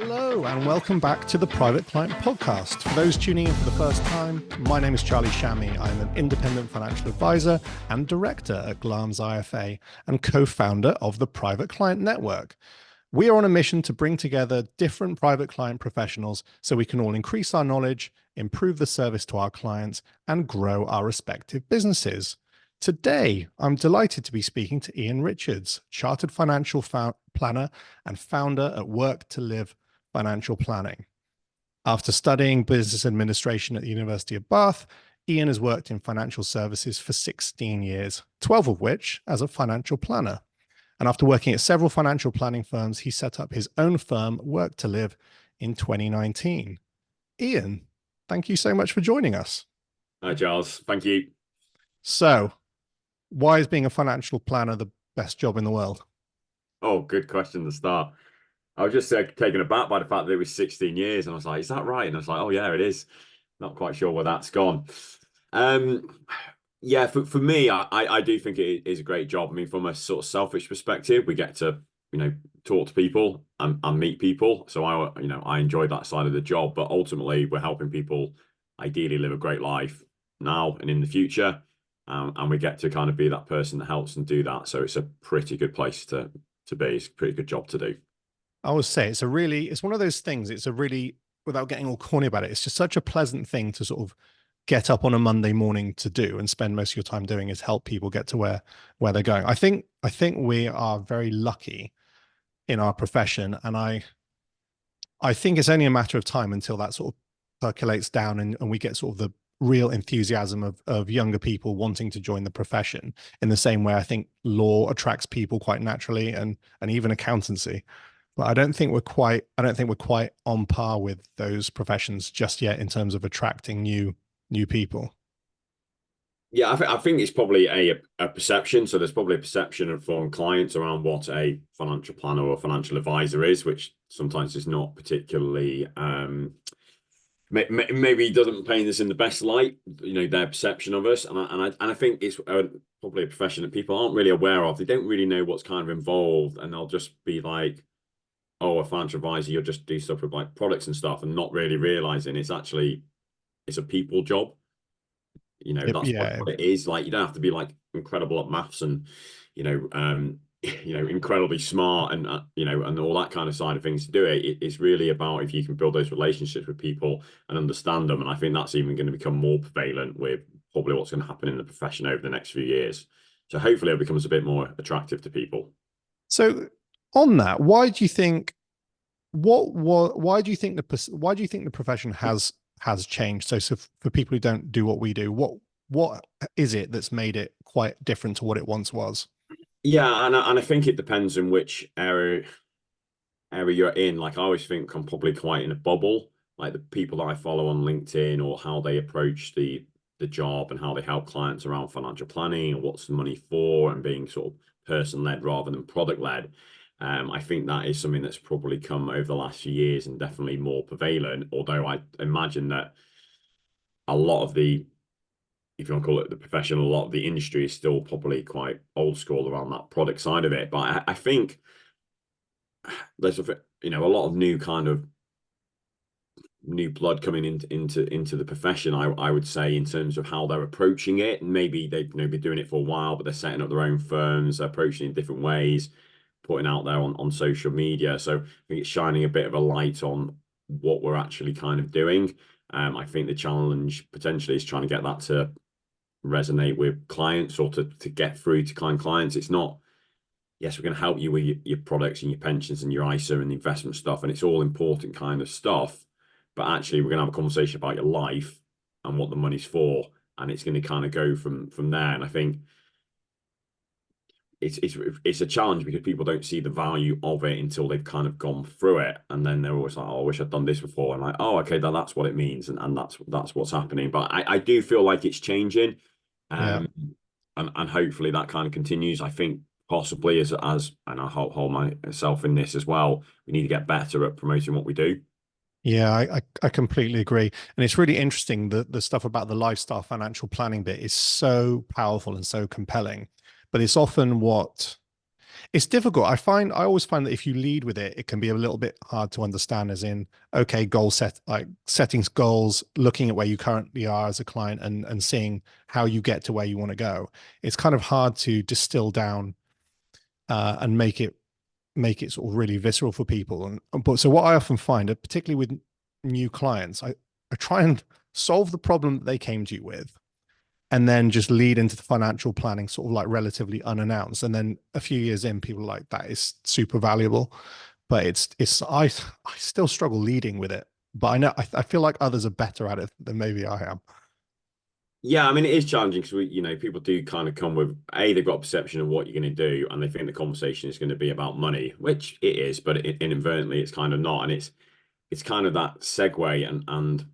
Hello, and welcome back to the Private Client Podcast. For those tuning in for the first time, my name is Charlie Shammy. I'm an independent financial advisor and director at Glams IFA and co-founder of the Private Client Network. We are on a mission to bring together different private client professionals so we can all increase our knowledge, improve the service to our clients, and grow our respective businesses. Today, I'm delighted to be speaking to Ian Richards, Chartered Financial Planner and founder at Work to Live Financial Planning. After studying business administration at the University of Bath, Ian has worked in financial services for 16 years, 12 of which as a financial planner. And after working at several financial planning firms, he set up his own firm, Work to Live, in 2019. Ian, thank you so much for joining us. Hi, Charles. Thank you. So, why is being a financial planner the best job in the world? Oh, good question to start. I was just taken aback by the fact that it was 16 years. And I was like, is that right? And I was like, oh, yeah, it is. Not quite sure where that's gone. Yeah, for me, I do think it is a great job. I mean, from a sort of selfish perspective, we get to, talk to people and meet people. So I enjoy that side of the job. But ultimately, we're helping people ideally live a great life now and in the future. And we get to kind of be that person that helps them do that. So it's a pretty good place to be. It's a pretty good job to do. I would say it's one of those things. It's a really, without getting all corny about it, it's just such a pleasant thing to sort of get up on a Monday morning to do and spend most of your time doing, is help people get to where they're going. I think we are very lucky in our profession. And I think it's only a matter of time until that sort of percolates down and we get sort of the real enthusiasm of younger people wanting to join the profession, in the same way I think law attracts people quite naturally, and even accountancy. But I don't think we're quite on par with those professions just yet in terms of attracting new people. Yeah, I think it's probably a perception. So there's probably a perception of foreign clients around what a financial planner or financial advisor is, which sometimes is not particularly maybe doesn't paint us in the best light, their perception of us. And I think it's probably a profession that people aren't really aware of. They don't really know what's kind of involved, and they'll just be like, oh, a financial advisor, you'll just do stuff with like products and stuff, and not really realizing it's a people job. That's what it is. Like, you don't have to be like incredible at maths and, incredibly smart and, and all that kind of side of things to do it. It's really about if you can build those relationships with people and understand them. And I think that's even going to become more prevalent with probably what's going to happen in the profession over the next few years. So hopefully it becomes a bit more attractive to people. So on that, why do you think the profession has changed? So for people who don't do what we do, what is it that's made it quite different to what it once was? Yeah, and I think it depends on which area you're in. Like, I always think I'm probably quite in a bubble. Like, the people that I follow on LinkedIn, or how they approach the job and how they help clients around financial planning and what's the money for, and being sort of person-led rather than product-led. I think that is something that's probably come over the last few years and definitely more prevalent. Although I imagine that a lot of the, if you want to call it the profession, a lot of the industry is still probably quite old school around that product side of it. But I think there's a lot of new blood coming into the profession. I would say, in terms of how they're approaching it. And maybe they've been doing it for a while, but they're setting up their own firms, they're approaching it in different ways, putting out there on social media. So I think it's shining a bit of a light on what we're actually kind of doing. I think the challenge potentially is trying to get that to resonate with clients, or to get through to clients. It's not, yes, we're going to help you with your products and your pensions and your ISA and the investment stuff, and it's all important kind of stuff, but actually we're going to have a conversation about your life and what the money's for, and it's going to kind of go from there. And I think it's a challenge because people don't see the value of it until they've kind of gone through it, and then they're always like, oh, I wish I'd done this before, and like, oh, okay, that's what it means, and that's what's happening. But I do feel like it's changing. And hopefully that kind of continues. I think possibly as and I hold myself in this as well, we need to get better at promoting what we do. Yeah, I completely agree. And it's really interesting that the stuff about the lifestyle financial planning bit is so powerful and so compelling, but it's often It's difficult. I always find that if you lead with it, it can be a little bit hard to understand, as in, okay, goal set, like setting goals, looking at where you currently are as a client and seeing how you get to where you want to go. It's kind of hard to distill down and make it sort of really visceral for people. And but so what I often find, particularly with new clients, I try and solve the problem that they came to you with, and then just lead into the financial planning sort of like relatively unannounced. And then a few years in, people are like, that is super valuable. But I still struggle leading with it. But I know I feel like others are better at it than maybe I am. Yeah, I mean, it is challenging because people do kind of come with they've got a perception of what you're going to do, and they think the conversation is going to be about money, which it is, but inadvertently it's kind of not, and it's kind of that segue, and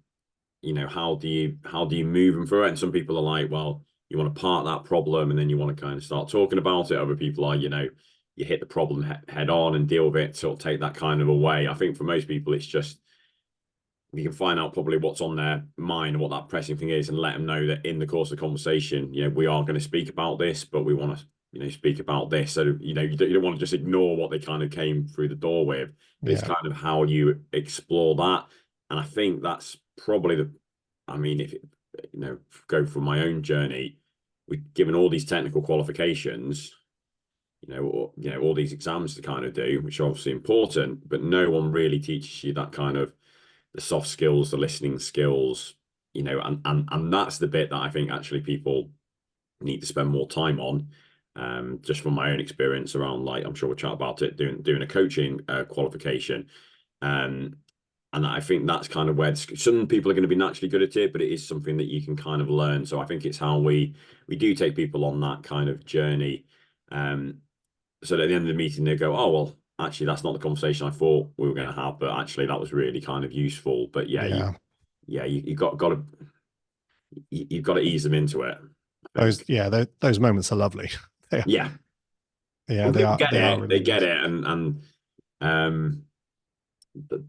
how do you move them through it? And some people are like, well, you want to part that problem, and then you want to kind of start talking about it. Other people are, you hit the problem head on and deal with it, sort of take that kind of away. I think for most people, it's just you can find out probably what's on their mind and what that pressing thing is, and let them know that in the course of the conversation, we are going to speak about this, but we want to, speak about this. So, you don't want to just ignore what they kind of came through the door with, but it's Yeah. kind of how you explore that. And I think that's probably I mean, if, go from my own journey, we've given all these technical qualifications, all these exams to kind of do, which are obviously important, but no one really teaches you that kind of the soft skills, the listening skills, and that's the bit that I think actually people need to spend more time on. Just from my own experience around, like, I'm sure we'll chat about it, doing a coaching qualification. Um, and I think that's kind of where some people are going to be naturally good at it, but it is something that you can kind of learn. So I think it's how we do take people on that kind of journey. Um, so that at the end of the meeting, they go, "Oh, well, actually, that's not the conversation I thought we were going to have, but actually, that was really kind of useful." But yeah, Yeah. you got to you've got to ease them into it, I Those, think. yeah, those moments are lovely. They are, Yeah, yeah, when people get they are it, really they get nice. it, and um, but,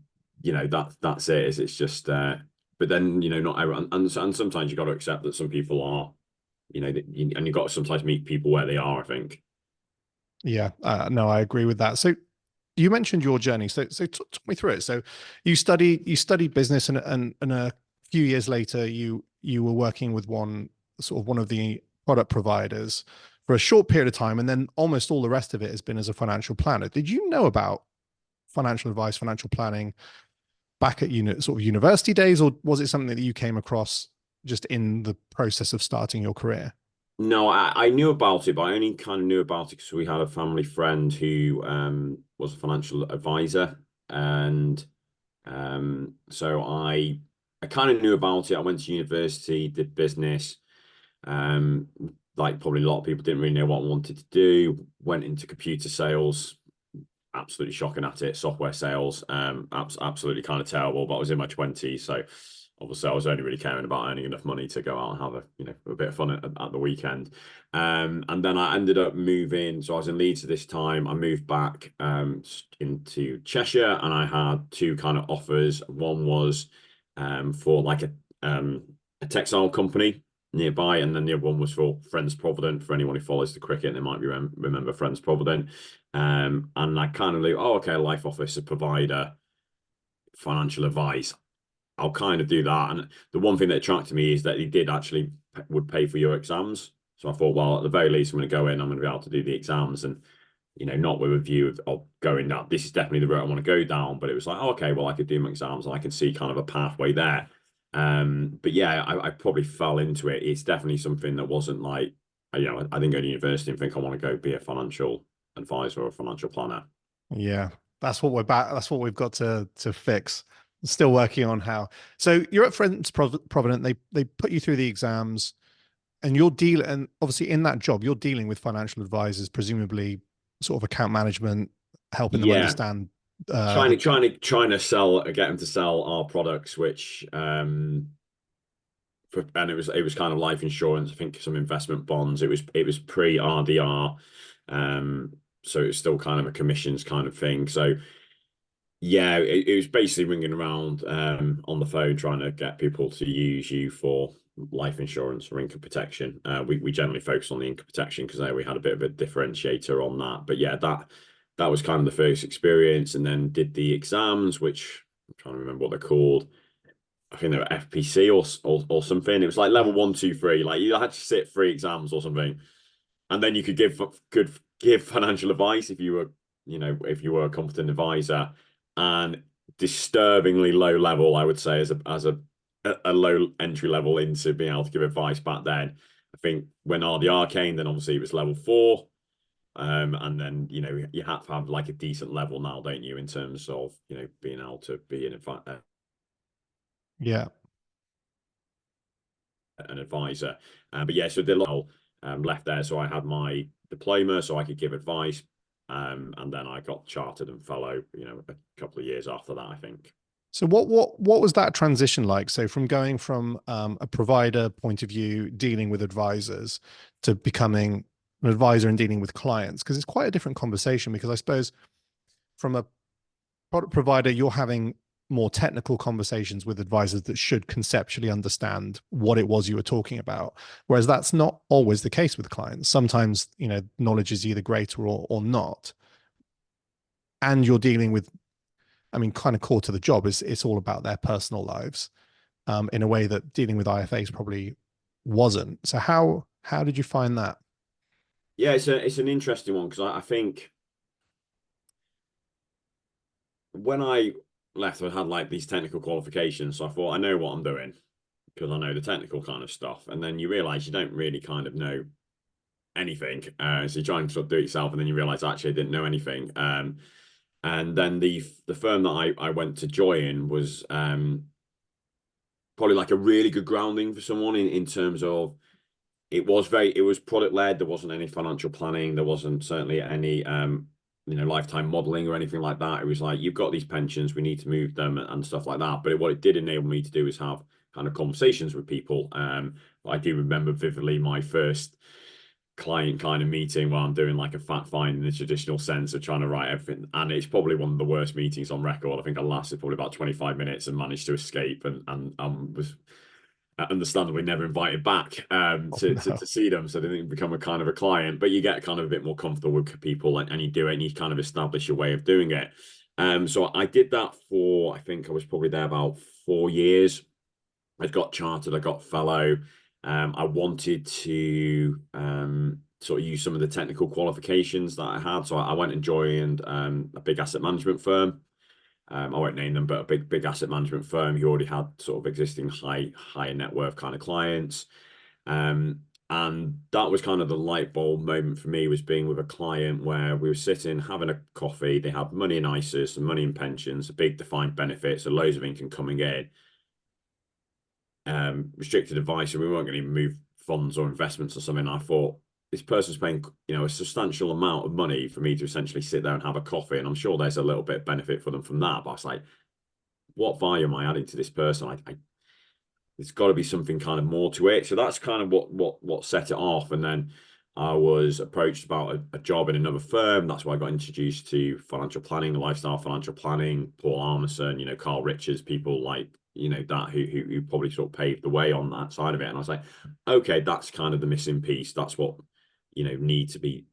that's it. It's just, but then not everyone, and sometimes you got to accept that some people are, and you got to sometimes meet people where they are, I think. Yeah, no, I agree with that. So you mentioned your journey. So talk me through it. So you studied business, and a few years later you were working with one of the product providers for a short period of time, and then almost all the rest of it has been as a financial planner. Did you know about financial advice, financial planning back at sort of university days, or was it something that you came across just in the process of starting your career? No, I knew about it, but I only kind of knew about it because we had a family friend who was a financial advisor, and so I kind of knew about it. I went to university, did business. Um, like probably a lot of people didn't really know what I wanted to do. Went into computer sales, absolutely shocking at it. Software sales, absolutely kind of terrible. But I was in my 20s, so obviously I was only really caring about earning enough money to go out and have a bit of fun at the weekend. And then I ended up moving. So I was in Leeds at this time. I moved back into Cheshire, and I had two kind of offers. One was for like a textile company nearby, and then the other one was for Friends Provident. For anyone who follows the cricket, they might remember Friends Provident. And I kind of like, oh, okay, life officer, provider, financial advice. I'll kind of do that. And the one thing that attracted me is that he did actually would pay for your exams. So I thought, well, at the very least, I'm going to go in, I'm going to be able to do the exams, and not with a view of going down. This is definitely the route I want to go down. But it was like, oh, okay, well, I could do my exams and I can see kind of a pathway there. But yeah, I probably fell into it. It's definitely something that wasn't like, I didn't go to university and think I want to go be a financial advisor or a financial planner. Yeah, that's what we're back. That's what we've got to fix. Still working on how. So you're at Friends Provident. They put you through the exams, and and obviously in that job, you're dealing with financial advisors, presumably sort of account management, helping them Yeah, understand trying the. to trying to trying to sell get them to sell our products, which and it was kind of life insurance. I think some investment bonds. It was pre RDR, so it's still kind of a commissions kind of thing. So yeah, it was basically ringing around on the phone trying to get people to use you for life insurance or income protection. We generally focus on the income protection because there we had a bit of a differentiator on that. But yeah, that was kind of the first experience, and then did the exams, which I'm trying to remember what they're called. I think they were FPC or something. It was like level Yeah. 1, 2, 3. Like you had to sit 3 exams or something, and then you could give financial advice if you were, if you were a competent advisor. And disturbingly low level, I would say, as a low entry level into being able to give advice back then. I think when RDR came, then obviously it was level 4. And then you have to have like a decent level now, don't you, in terms of being able to be Yeah. an advisor. But yeah, so did a lot, left there. So I had my diploma, so I could give advice. And then I got chartered and fellow, a couple of years after that, I think. So what was that transition like? So from going from a provider point of view, dealing with advisors, to becoming an advisor and dealing with clients, because it's quite a different conversation. Because I suppose from a product provider, you're having more technical conversations with advisors that should conceptually understand what it was you were talking about. Whereas that's not always the case with clients. Sometimes, knowledge is either greater or not. And you're dealing with, I mean, kind of core to the job is it's all about their personal lives, in a way that dealing with IFAs probably wasn't. So how did you find that? Yeah, it's an interesting one because I think when I left, I had like these technical qualifications. So I thought I know what I'm doing because I know the technical kind of stuff. And then you realize you don't really kind of know anything. So you try and sort of do it yourself, and then you realize actually I didn't know anything. And then the firm that I went to join was probably like a really good grounding for someone in terms of it was product led. There wasn't any financial planning. There wasn't certainly any lifetime modeling or anything like that. It was like, you've got these pensions, we need to move them and stuff like that. But what it did enable me to do is have kind of conversations with people. I do remember vividly my first client kind of meeting where I'm doing like a fact find in the traditional sense of trying to write everything. And it's probably one of the worst meetings on record. I think I lasted probably about 25 minutes and managed to escape and was understandably never invited back Oh, to no. see them, so they didn't become a kind of a client. But you get kind of a bit more comfortable with people, and you do it, and you kind of establish your way of doing it. So I did that for, I think I was probably there about 4 years. I got chartered, I got fellow. I wanted to sort of use some of the technical qualifications that I had, so I went and joined a big asset management firm. I won't name them, but a big asset management firm who already had sort of existing higher net worth kind of clients. And that was kind of the light bulb moment for me, was being with a client where we were sitting having a coffee. They had money in ISAs, some money in pensions, a big defined benefit, so loads of income coming in. Restricted advice, and we weren't going to move funds or investments or something. I thought, this person's paying, a substantial amount of money for me to essentially sit there and have a coffee, and I'm sure there's a little bit of benefit for them from that. But I was like, what value am I adding to this person? There's got to be something kind of more to it. So that's kind of what set it off. And then I was approached about a job in another firm. That's why I got introduced to financial planning, lifestyle financial planning, Paul Armisen, Carl Richards, people like that who probably sort of paved the way on that side of it. And I was like, okay, that's kind of the missing piece. That's what need to be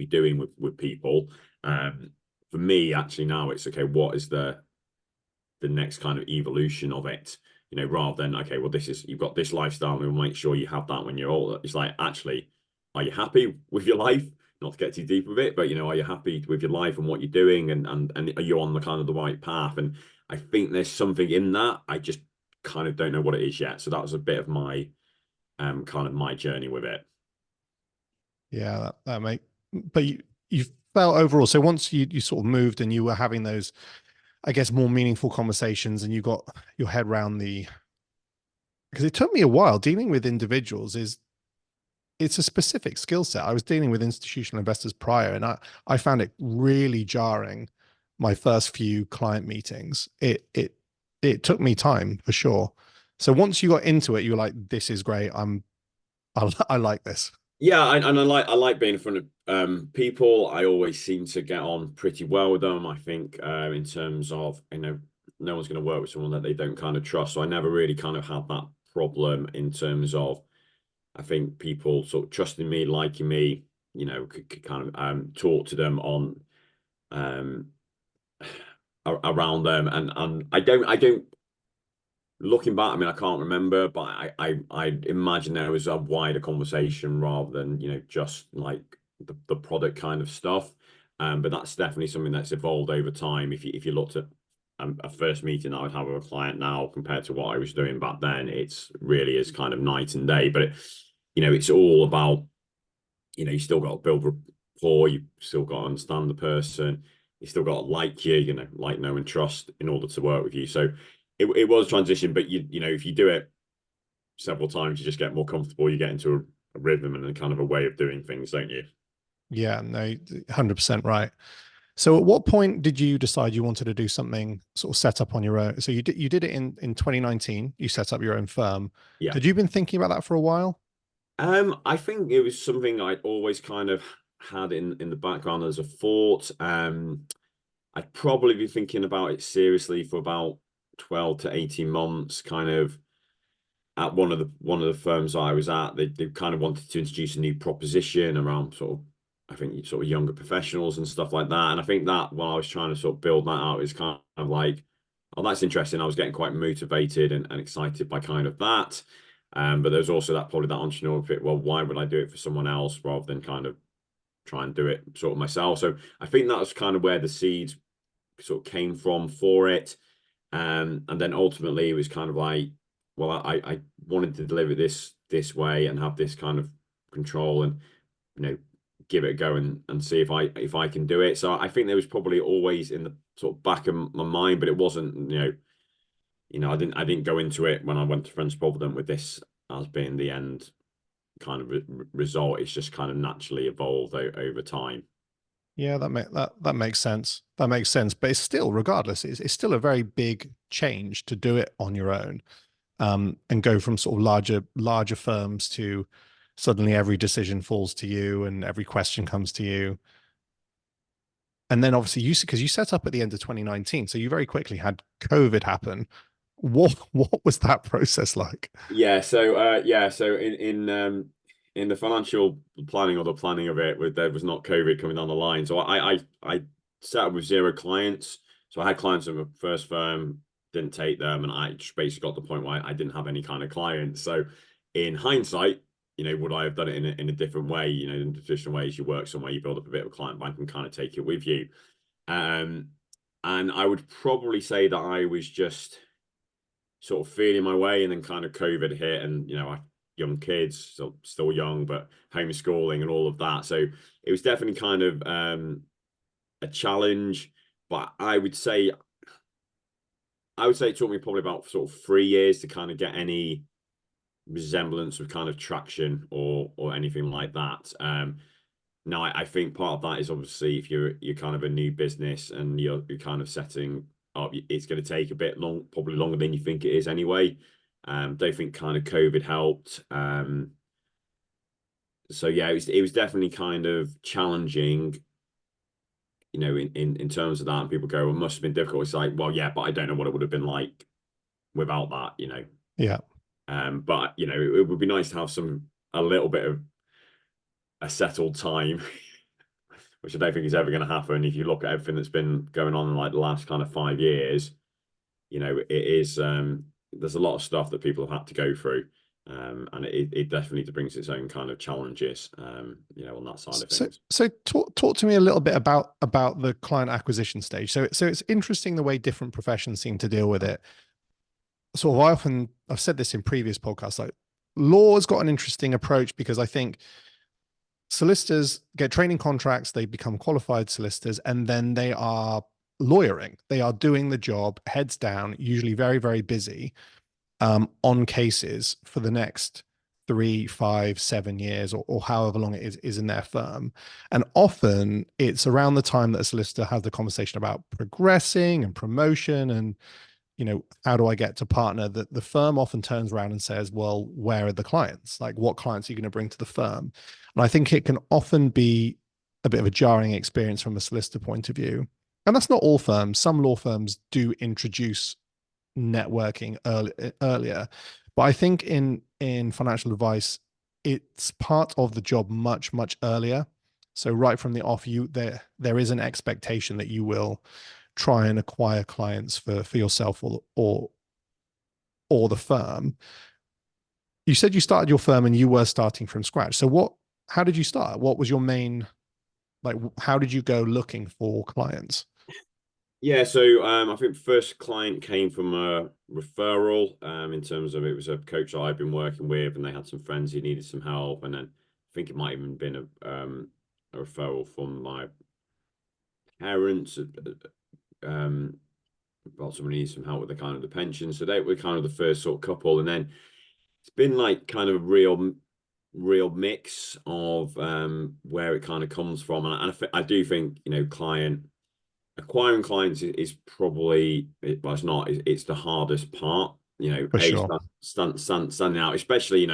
doing with people. For me, actually, now it's okay, what is the next kind of evolution of it, rather than, okay, well, you've got this lifestyle and we'll make sure you have that when you're older. It's like, actually, are you happy with your life? Not to get too deep with it, but are you happy with your life and what you're doing, and are you on the kind of the right path? And I think there's something in that. I just kind of don't know what it is yet. So that was a bit of my kind of my journey with it. Yeah, that make, but you felt overall. So once you sort of moved and you were having those, I guess, more meaningful conversations, and you got your head around because it took me a while dealing with individuals. It's a specific skill set. I was dealing with institutional investors prior, and I found it really jarring. My first few client meetings, it took me time for sure. So once you got into it, you were like, "This is great. I like this." Yeah, and I like being in front of people. I always seem to get on pretty well with them. I think in terms of no one's going to work with someone that they don't kind of trust. So I never really kind of had that problem in terms of, I think people sort of trusting me, liking me, could kind of talk to them on um around them, and I don't looking back, I mean, I can't remember, but I imagine there was a wider conversation rather than, just like the product kind of stuff. But that's definitely something that's evolved over time. If you looked at a first meeting I would have with a client now compared to what I was doing back then, it's really is kind of night and day. But it's all about, you still got to build rapport, you still got to understand the person, you still got to like you, like, know, and trust in order to work with you. So it was transition, but if you do it several times, you just get more comfortable, you get into a rhythm and a kind of a way of doing things, don't you? Yeah, no, 100% right. So at what point did you decide you wanted to do something sort of set up on your own? So you did it in 2019, you set up your own firm. Yeah. Had you been thinking about that for a while? I think it was something I'd always kind of had in the background as a thought. I'd probably be thinking about it seriously for about 12 to 18 months, kind of at one of the firms I was at. They kind of wanted to introduce a new proposition around sort of, I think, sort of younger professionals and stuff like that. And I think that while I was trying to sort of build that out, is kind of like, oh, that's interesting. I was getting quite motivated and excited by kind of that. But there's also that, probably that entrepreneurial bit. Well, why would I do it for someone else rather than kind of try and do it sort of myself? So I think that was kind of where the seeds sort of came from for it. And then ultimately it was kind of like, well, I wanted to deliver this way and have this kind of control and, give it a go and see if I can do it. So I think there was probably always in the sort of back of my mind, but it wasn't, I didn't go into it when I went to French Provident with this as being the end kind of result. It's just kind of naturally evolved over time. Yeah, that makes sense. That makes sense. But it's still, regardless, it's still a very big change to do it on your own, and go from sort of larger firms to suddenly every decision falls to you and every question comes to you. And then obviously because you set up at the end of 2019, so you very quickly had COVID happen. What was that process like? So in the financial planning or the planning of it, there was not COVID coming down the line. So I set up with zero clients. So I had clients in my first firm, didn't take them, and I just basically got to the point where I didn't have any kind of clients. So in hindsight, would I have done it in a different way? In traditional ways, you work somewhere, you build up a bit of a client bank and kind of take it with you. Um, and I would probably say that I was just sort of feeling my way, and then kind of COVID hit, and I young kids, still young, but homeschooling and all of that. So it was definitely kind of a challenge. But I would say it took me probably about sort of 3 years to kind of get any resemblance of kind of traction or anything like that. Now I think part of that is obviously if you're kind of a new business and you're kind of setting up, it's going to take a bit long, probably longer than you think it is anyway. Don't think kind of COVID helped. So yeah, it was definitely kind of challenging, in terms of that. And people go, well, it must have been difficult. It's like, well, yeah, but I don't know what it would have been like without that. Yeah. But it would be nice to have a little bit of a settled time, which I don't think is ever going to happen. If you look at everything that's been going on in like the last kind of 5 years, it is there's a lot of stuff that people have had to go through. And it definitely brings its own kind of challenges, on that side of So things. so talk to me a little bit about the client acquisition stage. So it's interesting the way different professions seem to deal with it. Sort of I've said this in previous podcasts, like law's got an interesting approach because I think solicitors get training contracts, they become qualified solicitors, and then they are lawyering. They are doing the job heads down, usually very, very busy, on cases for the next 3, 5, 7 years, or however long it is in their firm. And often it's around the time that a solicitor has the conversation about progressing and promotion and how do I get to partner, that the firm often turns around and says, well, where are the clients? Like, what clients are you going to bring to the firm? And I think it can often be a bit of a jarring experience from a solicitor point of view. And that's not all firms. Some law firms do introduce networking earlier. But I think in financial advice, it's part of the job much earlier. So right from the off, there is an expectation that you will try and acquire clients for yourself or the firm. You said you started your firm and you were starting from scratch. So how did you start? What was your main, like, how did you go looking for clients? Yeah, so I think the first client came from a referral. In terms of, it was a coach that I've been working with, and they had some friends who needed some help, and then I think it might even been a referral from my parents. Um, about somebody needs some help with the kind of the pension, so they were kind of the first sort of couple, and then it's been like kind of a real mix of where it kind of comes from, and I do think, client acquiring clients is probably, well, it's not, it's the hardest part. For sure. Standing out, especially,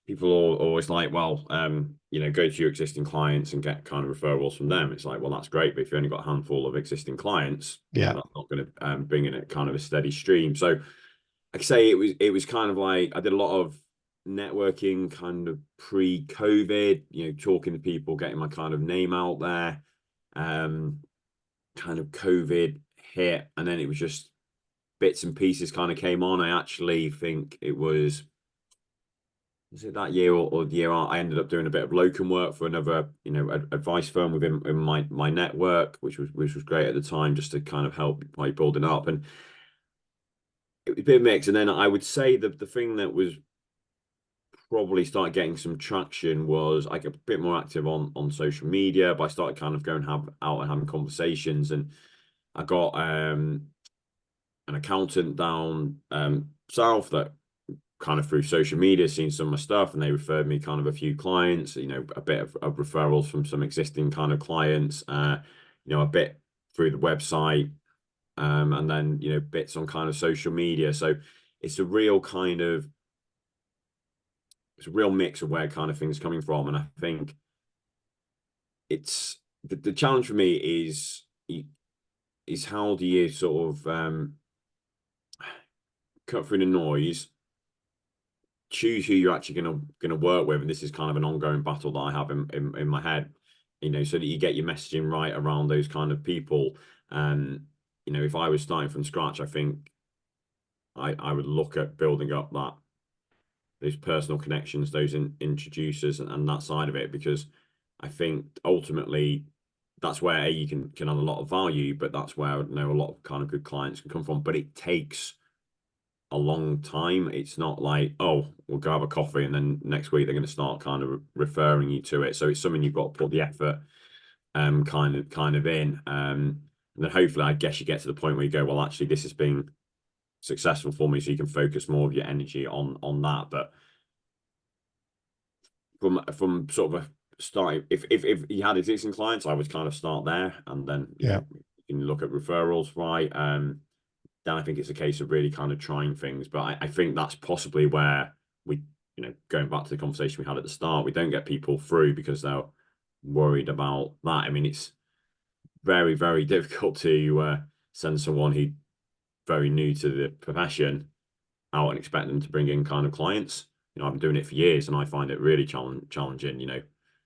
people are always like, well, go to your existing clients and get kind of referrals from them. It's like, well, that's great, but if you only got a handful of existing clients, Yeah. that's not going to bring in a kind of a steady stream. So I say it was kind of like I did a lot of networking kind of pre-COVID, talking to people, getting my kind of name out there. Um, Kind of COVID hit, and then it was just bits and pieces kind of came on. I actually think it was it that year or the year I ended up doing a bit of locum work for another, advice firm within in my network, which was great at the time, just to kind of help by building up. And it was a bit of a mix. And then I would say that the thing that was probably started getting some traction was I got a bit more active on social media, but I started kind of going out and having conversations, and I got an accountant down south that kind of through social media seen some of my stuff, and they referred me kind of a few clients, a bit of referrals from some existing kind of clients, a bit through the website, and then bits on kind of social media. So it's a real kind of it's a real mix of where kind of things coming from, and I think it's the challenge for me is how do you sort of cut through the noise, choose who you're actually gonna work with, and this is kind of an ongoing battle that I have in my head, so that you get your messaging right around those kind of people. And if I was starting from scratch, I think I would look at building up those personal connections, those introducers, and that side of it, because I think ultimately that's where you can add a lot of value, but that's where I know a lot of kind of good clients can come from. But it takes a long time. It's not like, oh, we'll go have a coffee and then next week they're going to start kind of referring you to it. So it's something you've got to put the effort kind of in. And then hopefully, I guess, you get to the point where you go, well, actually this has been successful for me, so you can focus more of your energy on that. But from sort of a starting, if you had existing clients, I would kind of start there, and then Yeah. you can look at referrals, right? Then I think it's a case of really kind of trying things. But I think that's possibly where we, going back to the conversation we had at the start, we don't get people through because they're worried about that. I mean, it's very difficult to send someone who very new to the profession out and expect them to bring in kind of clients. I've been doing it for years, and I find it really challenging.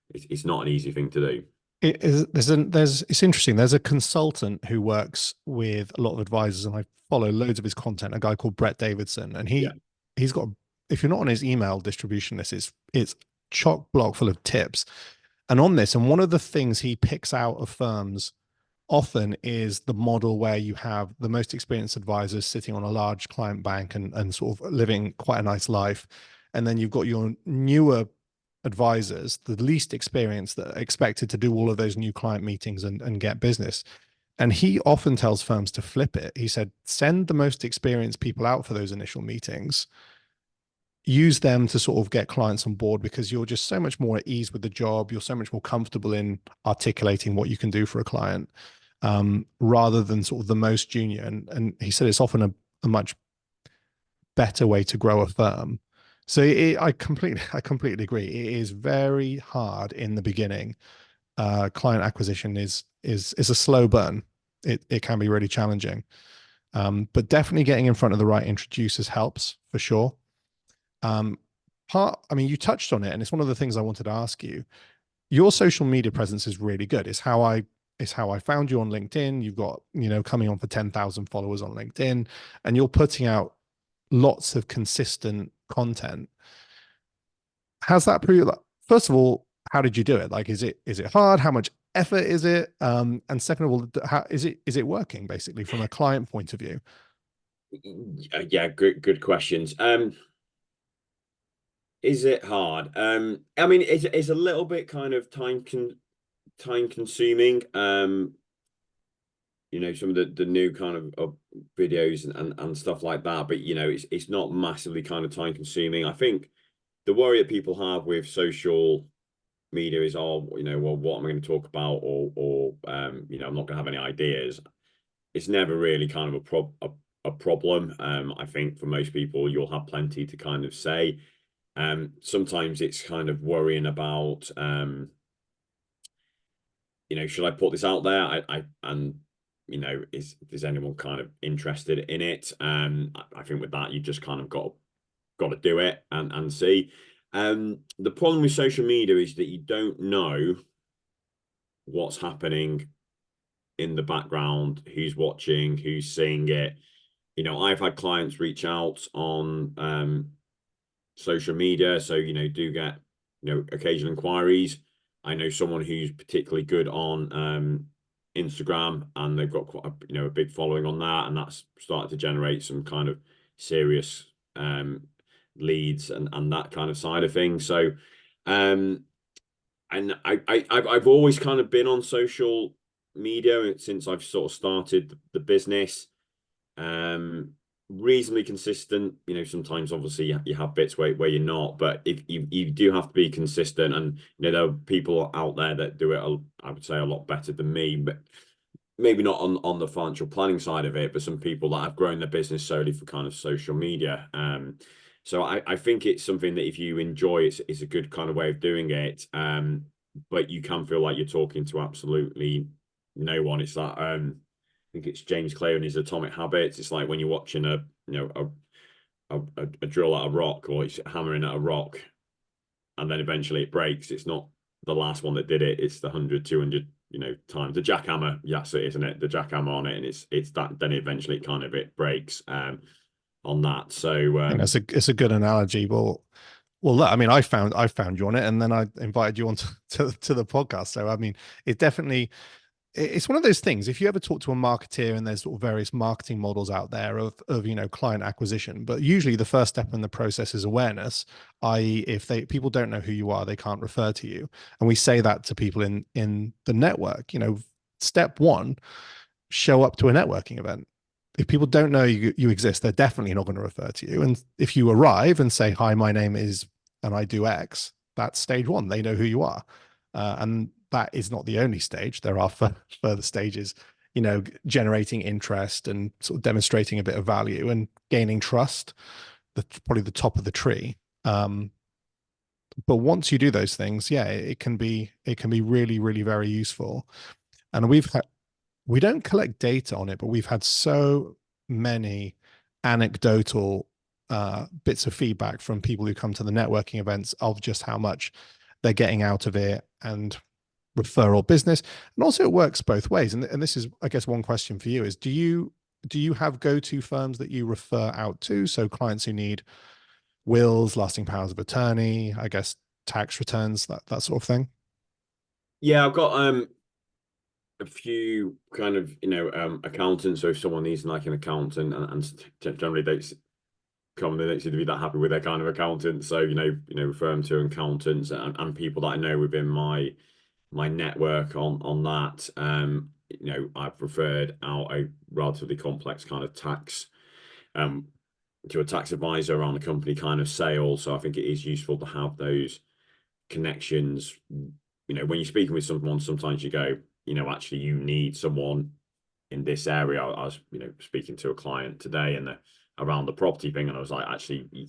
It's not an easy thing to do. It is it's interesting. There's a consultant who works with a lot of advisors, and I follow loads of his content, a guy called Brett Davidson. And Yeah, he's got, if you're not on his email distribution list, it's chock block full of tips. And on this, and one of the things he picks out of firms often is the model where you have the most experienced advisors sitting on a large client bank and sort of living quite a nice life. And then you've got your newer advisors, the least experienced, that are expected to do all of those new client meetings and get business. And he often tells firms to flip it. He said, send the most experienced people out for those initial meetings, use them to sort of get clients on board, because you're just so much more at ease with the job. You're so much more comfortable in articulating what you can do for a client, rather than sort of the most junior. And he said it's often a much better way to grow a firm. So I completely agree. It is very hard in the beginning. Client acquisition is a slow burn. It can be really challenging, but definitely getting in front of the right introducers helps for sure. Um, I mean, you touched on it, and it's one of the things I wanted to ask you. Your social media presence is really good. It's how I found you on LinkedIn. You've got, coming on for 10,000 followers on LinkedIn, and you're putting out lots of consistent content. How's that proved? Like, first of all, how did you do it? Like, is it hard? How much effort is it? And second of all, how is it working basically from a client point of view? Yeah, good questions. Is it hard? I mean, it's a little bit kind of time consuming. Some of the new kind of videos and stuff like that, but it's not massively kind of time consuming. I think the worry that people have with social media is, oh, well, what am I going to talk about, or I'm not going to have any ideas. It's never really kind of a problem. I think for most people, you'll have plenty to kind of say. Sometimes it's kind of worrying about, should I put this out there? And is anyone kind of interested in it? I think with that, you just kind of got to do it and see. The problem with social media is that you don't know what's happening in the background, who's watching, who's seeing it. I've had clients reach out on social media, so do get occasional inquiries. I know someone who's particularly good on Instagram, and they've got quite a big following on that, and that's started to generate some kind of serious leads and that kind of side of things. So um and I've always kind of been on social media since I've sort of started the business. Um, Reasonably consistent. Sometimes obviously you have bits where you're not, but if you do have to be consistent, and there are people out there that do it, I would say, a lot better than me, but maybe not on the financial planning side of it, but some people that have grown their business solely for kind of social media. So I think it's something that if you enjoy, it's a good kind of way of doing it. But you can feel like you're talking to absolutely no one. It's like I think it's James Clear and his Atomic Habits. It's like when you're watching a drill at a rock, or it's hammering at a rock, and then eventually it breaks. It's not the last one that did it. It's the 100, 200, times. The jackhammer, yes, it isn't it? The jackhammer on it, and it's that. Then eventually, it breaks on that. So I think it's a good analogy. Well, look, I mean, I found you on it, and then I invited you on to the podcast. So I mean, it definitely it's one of those things. If you ever talk to a marketeer, and there's sort of various marketing models out there of client acquisition, but usually the first step in the process is awareness, i.e., if people don't know who you are, they can't refer to you. And we say that to people in the network. Step one, show up to a networking event. If people don't know you exist, they're definitely not going to refer to you. And if you arrive and say, "Hi, my name is," and I do X, that's stage one. They know who you are. And that is not the only stage. There are further stages, generating interest and sort of demonstrating a bit of value and gaining trust. That's probably the top of the tree. But once you do those things, yeah, it can be really, really very useful. And we don't collect data on it, but we've had so many anecdotal bits of feedback from people who come to the networking events of just how much they're getting out of it, and referral business. And also it works both ways. And this is, I guess, one question for you is, do you have go-to firms that you refer out to? So clients who need wills, lasting powers of attorney, I guess tax returns, that sort of thing. yeah, I've got a few kind of accountants. So if someone needs like an accountant, and generally they don't seem to be that happy with their kind of accountant. So refer them to accountants and people that I know within my network on that. I've referred out a relatively complex kind of tax um to a tax advisor around the company kind of sale. So I think it is useful to have those connections. When you're speaking with someone, sometimes you go, actually you need someone in this area. I was, speaking to a client today, and around the property thing, and I was like, actually, we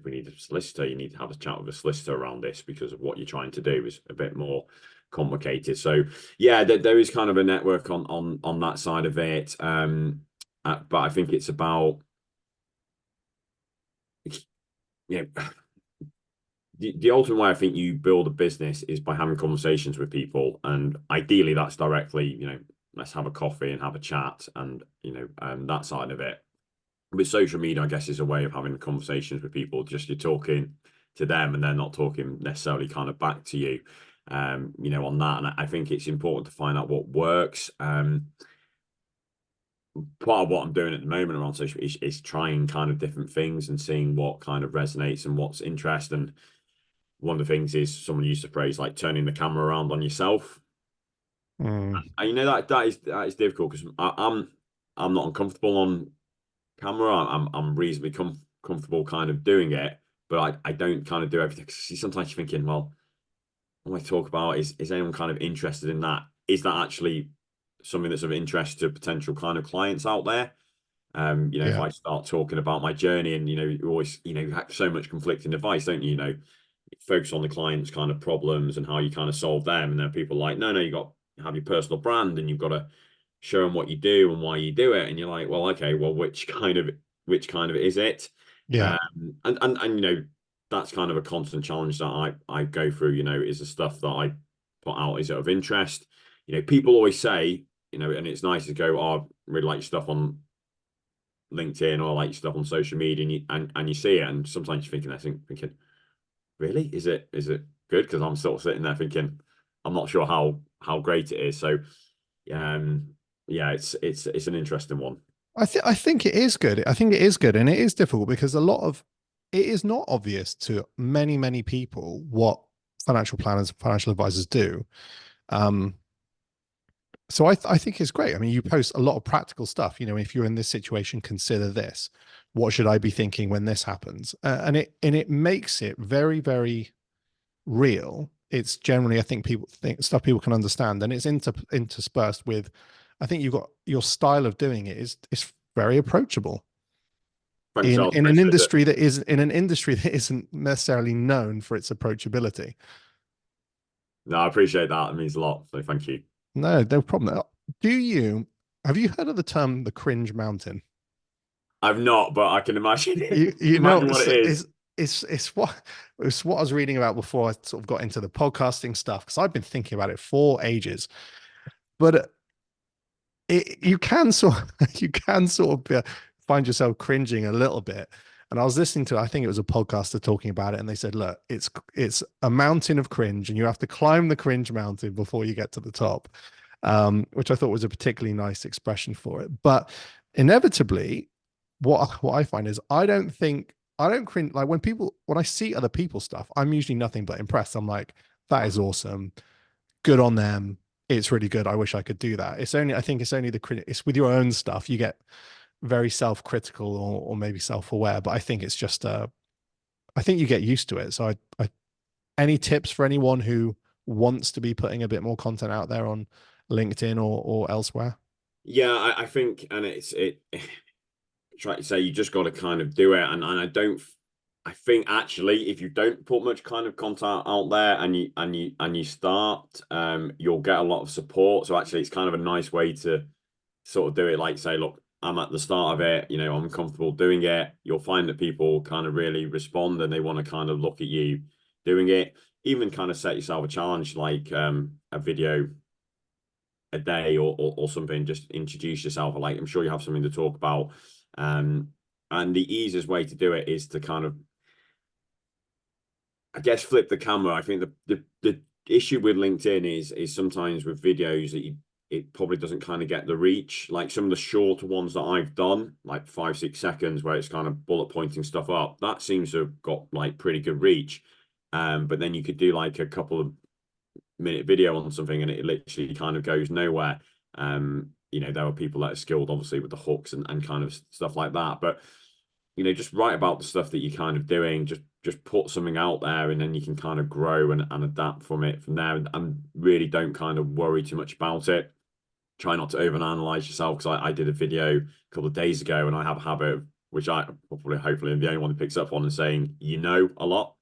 need a solicitor. You need to have a chat with a solicitor around this, because of what you're trying to do is a bit more complicated. So yeah, there is kind of a network on that side of it. But I think it's about you know, the ultimate way I think you build a business is by having conversations with people, and ideally that's directly, let's have a coffee and have a chat, and that side of it. With social media, I guess, is a way of having conversations with people. Just you're talking to them, and they're not talking necessarily kind of back to you, on that. And I think it's important to find out what works. Part of what I'm doing at the moment around social is trying kind of different things and seeing what kind of resonates and what's interest. And one of the things is someone used the phrase like turning the camera around on yourself. Mm, And that is difficult because I'm not uncomfortable on camera. I'm reasonably comfortable kind of doing it, but I don't kind of do everything. 'Cause sometimes you're thinking, well, what I talk about is anyone kind of interested in that? Is that actually something that's of interest to potential kind of clients out there? If yeah. I start talking about my journey and, you always, you have so much conflicting advice, don't you? Focus on the client's kind of problems and how you kind of solve them. And then people are like, no, you got to have your personal brand and you've got to show them what you do and why you do it. And you're like, well, okay, well, which kind of is it? Yeah. And that's kind of a constant challenge that I go through, is the stuff that I put out, is it of interest? People always say, and it's nice to go, oh, I really like your stuff on LinkedIn or I like your stuff on social media, and you see it, and sometimes you're thinking, really, is it good? Because I'm sort of sitting there thinking, I'm not sure how great it is. So, um, yeah, it's an interesting one. I think it is good. I think it is good, and it is difficult because a lot of it is not obvious to many people what financial planners, financial advisors do. Um, so I think it's great. I mean, you post a lot of practical stuff. If you're in this situation, consider this. What should I be thinking when this happens? And it makes it very very real. It's generally, I think, people think stuff people can understand, and it's interspersed with. I think you've got your style of doing it is very approachable Thanks, in Charles. in an Appreciate it. industry that is in an industry that isn't necessarily known for its approachability. No, I appreciate that. It means a lot. So thank you. No problem. Do you have you heard of the term the cringe mountain? I've not, but I can imagine You know imagine what it is. it's what I was reading about before I sort of got into the podcasting stuff because I've been thinking about it for ages. But you can sort you can sort of find yourself cringing a little bit. And I was listening to, I think it was a podcaster talking about it, and they said, "Look, it's a mountain of cringe, and you have to climb the cringe mountain before you get to the top," which I thought was a particularly nice expression for it. But inevitably, what I find is I don't cringe like when I see other people's stuff. I'm usually nothing but impressed. I'm like, that is awesome, good on them. It's really good. I wish I could do that. I think it's only it's with your own stuff. You get very self-critical or maybe self-aware, but I think it's just, I think you get used to it. So any tips for anyone who wants to be putting a bit more content out there on LinkedIn or elsewhere? Yeah, I think, and it try to say you just got to kind of do it, and I think actually if you don't put much kind of content out there and you start, you'll get a lot of support. So actually, it's kind of a nice way to sort of do it. Like say, look, I'm at the start of it, I'm comfortable doing it. You'll find that people kind of really respond and they want to kind of look at you doing it. Even kind of set yourself a challenge, like a video a day or something. Just introduce yourself. Like I'm sure you have something to talk about. And the easiest way to do it is to kind of, I guess, flip the camera. I think the issue with LinkedIn is sometimes with videos that it probably doesn't kind of get the reach. Like some of the shorter ones that I've done, like 5-6 seconds, where it's kind of bullet pointing stuff up, that seems to have got like pretty good reach. But then you could do like a couple of minute video on something and it literally kind of goes nowhere. There are people that are skilled obviously with the hooks and kind of stuff like that. But just write about the stuff that you're kind of doing, just put something out there and then you can kind of grow and adapt from it from there, and really don't kind of worry too much about it. Try not to overanalyze yourself, because I did a video a couple of days ago and I have a habit of, which I probably hopefully am the only one who picks up on, and saying a lot.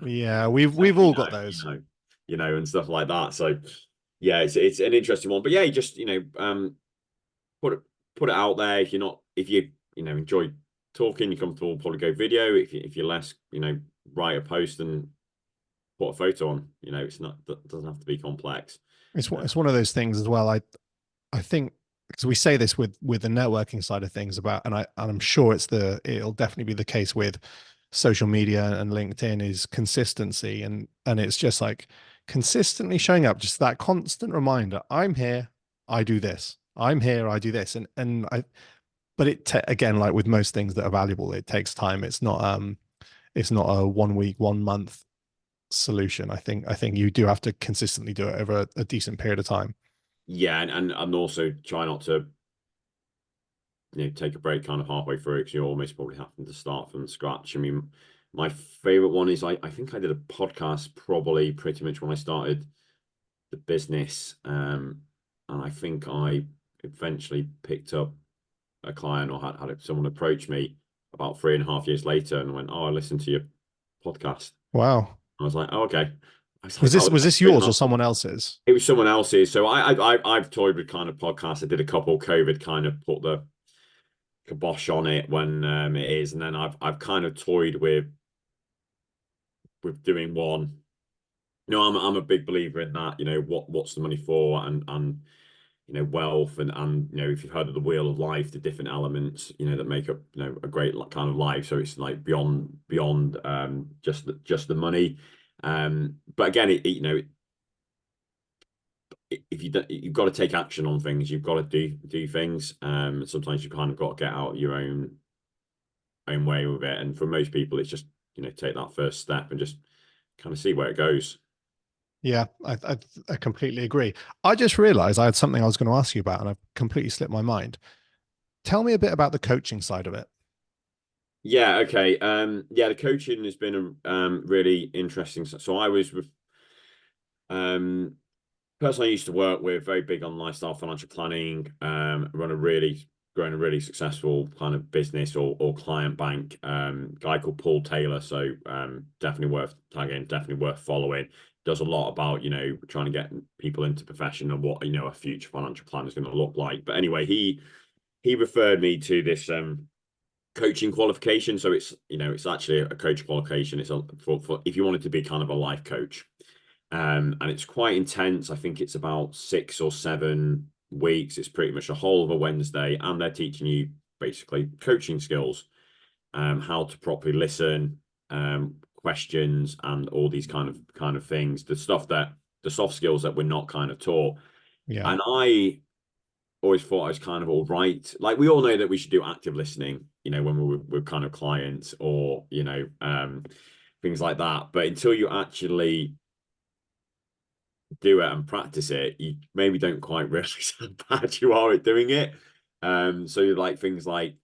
Yeah, we've Like, all got those. and stuff like that. So yeah, it's an interesting one. But yeah, you just put it put it out there. If you enjoy talking, you're comfortable, probably go video. If you're less, write a post and put a photo on. It's not, that doesn't have to be complex. It's one of those things as well. I think because we say this with the networking side of things about, and I'm sure it'll definitely be the case with social media and LinkedIn is consistency, and it's just like consistently showing up, just that constant reminder. I'm here, I do this. I'm here, I do this, and I. But again, like with most things that are valuable, it takes time. It's not a 1 week, 1 month solution. I think you do have to consistently do it over a decent period of time. Yeah, and also try not to take a break kind of halfway through because you're almost probably having to start from scratch. I mean, my favorite one is I think I did a podcast probably pretty much when I started the business, and I think I eventually picked up a client or had someone approach me about 3.5 years later and went, "Oh, I listened to your podcast." Wow. I was like, "Oh, okay." I was Was like, "That this was was like this three and a yours or half. someone else's? It was someone else's." So I've toyed with kind of podcasts. I did a couple. COVID kind of put the kibosh on it when it is, and then I've kind of toyed with doing one. I'm a big believer in that. What's the money for, and wealth, and if you've heard of the wheel of life, the different elements that make up a great kind of life. So it's like beyond just the money. But again, if you've got to take action on things, you've got to do things. Sometimes you kind of got to get out your own way with it. And for most people, it's just take that first step and just kind of see where it goes. Yeah, I completely agree. I just realized I had something I was going to ask you about, and I've completely slipped my mind. Tell me a bit about the coaching side of it. Yeah, okay. Yeah, the coaching has been really interesting. So I was with person I used to work with, very big on lifestyle financial planning, growing a really successful kind of business or client bank, guy called Paul Taylor. So definitely worth tagging, definitely worth following. Does a lot about, trying to get people into profession and what, a future financial plan is going to look like. But anyway, he referred me to this coaching qualification. So it's actually a coach qualification. It's for if you wanted to be kind of a life coach. And it's quite intense. I think it's about 6 or 7 weeks. It's pretty much a whole of a Wednesday, and they're teaching you basically coaching skills, how to properly listen, questions, and all these kind of things. The soft skills that we're not kind of taught. Yeah. And I always thought I was kind of all right. Like we all know that we should do active listening, when we're with kind of clients or things like that. But until you actually do it and practice it, you maybe don't quite realize how bad you are at doing it. So you're like things like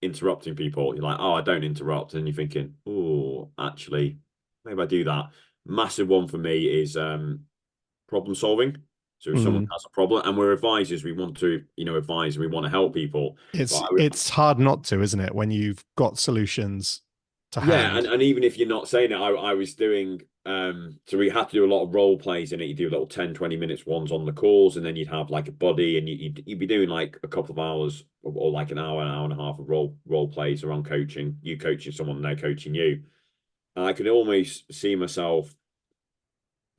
interrupting people. You're like, "Oh, I don't interrupt," and you're thinking, "Oh, actually, maybe I do that." Massive one for me is problem solving. So if someone Mm. has a problem, and we're advisors, we want to, advise, we want to help people. But It's hard not to, isn't it, when you've got solutions to yeah, and, hand? and even if you're not saying it, I was doing so we had to do a lot of role plays in it. You do little 10-20 minutes ones on the calls, and then you'd have like a buddy, and you'd be doing like a couple of hours or like an hour and a half of role plays around coaching, you coaching someone, and they're coaching you. And I could almost see myself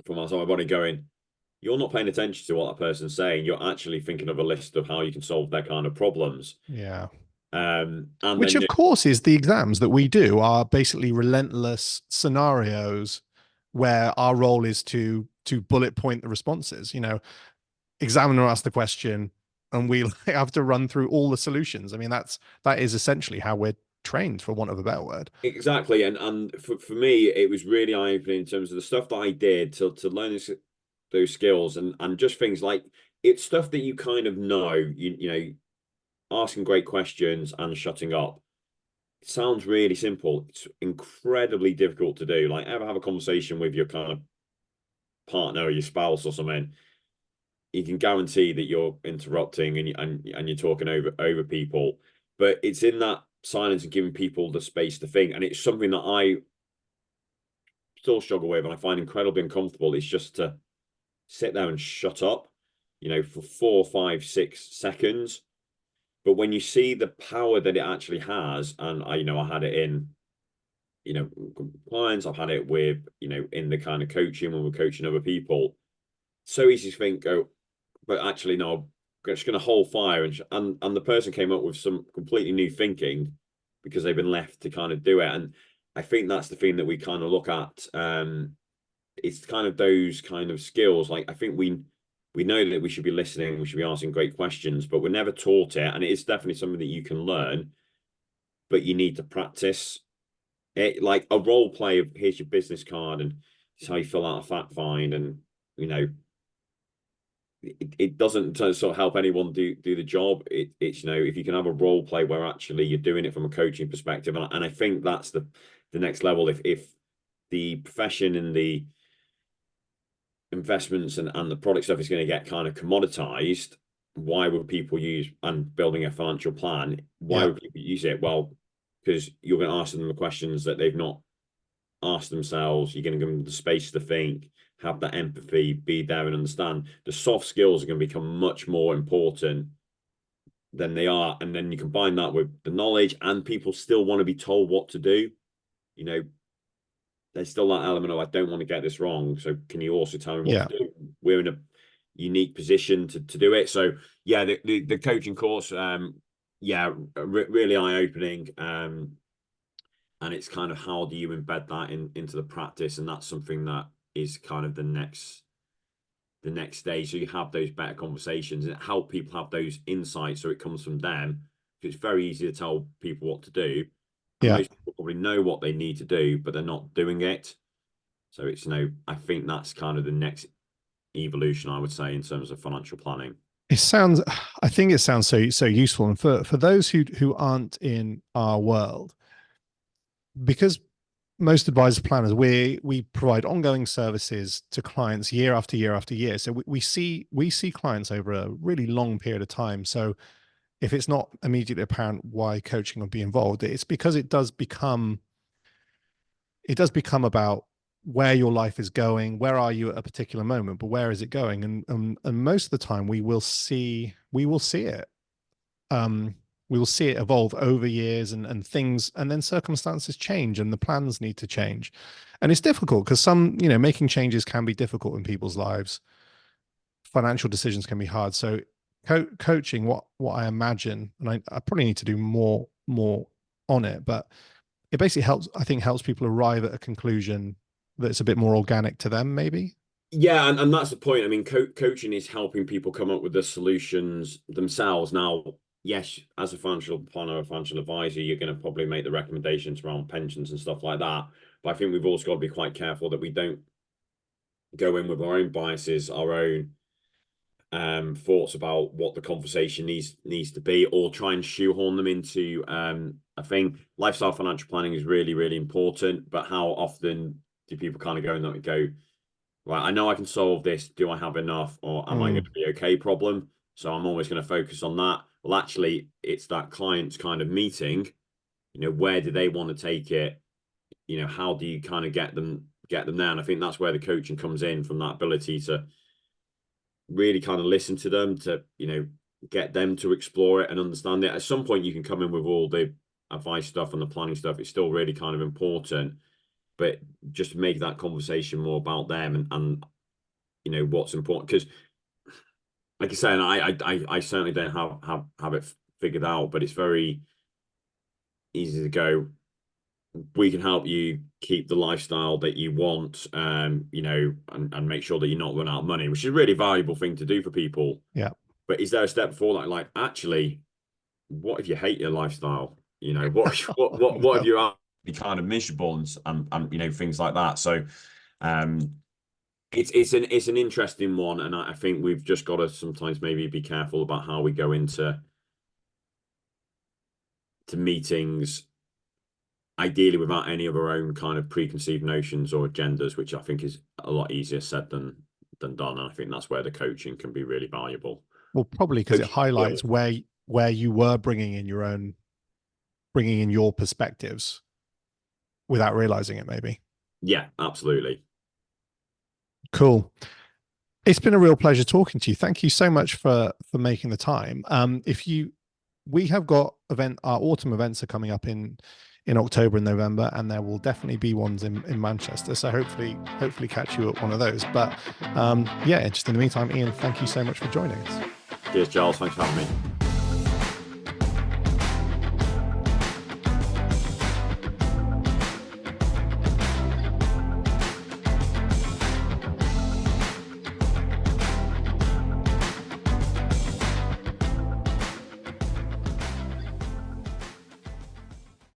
from outside my body going, you're not paying attention to what that person's saying. You're actually thinking of a list of how you can solve their kind of problems. Yeah. And Which, then of course, is the exams that we do are basically relentless scenarios where our role is to bullet point the responses. Examiner asks the question, and we have to run through all the solutions. I mean, that is essentially how we're trained, for want of a better word. exactly, and for me, it was really eye-opening in terms of the stuff that I did to learn those skills and just things like it's stuff that you kind of know, asking great questions and shutting up. It sounds really simple. It's incredibly difficult to do. Like ever have a conversation with your kind of partner or your spouse or something, you can guarantee that you're interrupting and you're talking over people. But it's in that silence and giving people the space to think. And it's something that I still struggle with and I find incredibly uncomfortable. It's just to sit there and shut up, for 4, 5, 6 seconds But when you see the power that it actually has, and I had it in, clients, I've had it with, in the kind of coaching when we're coaching other people. So easy to think, oh, but actually, no, I'm just going to hold fire. And the person came up with some completely new thinking because they've been left to kind of do it. And I think that's the thing that we kind of look at. It's kind of those kind of skills. Like, I think we know that we should be listening, we should be asking great questions, but we're never taught it. And it is definitely something that you can learn, but you need to practice it. Like a role play of, here's your business card and it's how you fill out a fact find, and you know it doesn't sort of help anyone do the job. It's if you can have a role play where actually you're doing it from a coaching perspective, and I think that's the next level. If the profession and the investments and the product stuff is going to get kind of commoditized, why would people use, and building a financial plan, why Yeah. would people use it? Well, because you're going to ask them the questions that they've not asked themselves. You're going to give them the space to think, have that empathy, be there and understand. The soft skills are going to become much more important than they are. And then you combine that with the knowledge, and people still want to be told what to do. There's still that element of, I don't want to get this wrong, so can you also tell me what Yeah. to do? We're in a unique position to do it. So yeah, the coaching course, yeah, really eye-opening. And it's kind of, how do you embed that into the practice? And that's something that is kind of the next stage. So you have those better conversations and help people have those insights, so it comes from them. It's very easy to tell people what to do, and Yeah. most people probably know what they need to do, but they're not doing it. So it's, I think that's kind of the next evolution, I would say, in terms of financial planning. It sounds, I think it sounds so useful. And for those who aren't in our world, because most advisor planners, we provide ongoing services to clients year after year after year. So we see clients over a really long period of time. So if it's not immediately apparent why coaching would be involved, it's because it does become about where your life is going. Where are you at a particular moment, but where is it going? And most of the time we will see it. um, we will see it evolve over years, and things, and then circumstances change and the plans need to change. And it's difficult because making changes can be difficult in people's lives. Financial decisions can be hard. So coaching, what I imagine, and I probably need to do more on it, but it basically helps people arrive at a conclusion that's a bit more organic to them, maybe. Yeah, and that's the point. I mean, coaching is helping people come up with the solutions themselves. Now, yes, as a financial planner, a financial advisor, you're going to probably make the recommendations around pensions and stuff like that. But I think we've also got to be quite careful that we don't go in with our own biases, our own thoughts about what the conversation needs to be, or try and shoehorn them into. I think lifestyle financial planning is really, really important, but how often do people kind of go and go, right, I know I can solve this. Do I have enough, or am I going Mm, to be okay problem? So I'm always going to focus on that. Well, actually, it's that client's kind of meeting. Where do they want to take it? How do you kind of get them there? And I think that's where the coaching comes in, from that ability to really kind of listen to them, to get them to explore it and understand it. At some point, you can come in with all the advice stuff and the planning stuff. It's still really kind of important, but just make that conversation more about them, and what's important. Because like I say, and I certainly don't have it figured out, but it's very easy to go, we can help you keep the lifestyle that you want, and make sure that you're not run out of money, which is a really valuable thing to do for people. yeah. But is there a step before that? Like, actually, what if you hate your lifestyle? What if No. you're kind of miserable, and things like that. So it's an interesting one, and I think we've just got to sometimes maybe be careful about how we go into meetings, ideally without any of our own kind of preconceived notions or agendas, which I think is a lot easier said than done. And I think that's where the coaching can be really valuable. Well, probably because it Coaching highlights skills. where you were bringing in your perspectives without realizing it, maybe. Yeah, absolutely. Cool. It's been a real pleasure talking to you. Thank you so much for making the time. If you we have got our autumn events are coming up in October and November, and there will definitely be ones in Manchester. So hopefully catch you at one of those. But yeah, just in the meantime, Ian, thank you so much for joining us. Cheers, Charles. Thanks for having me.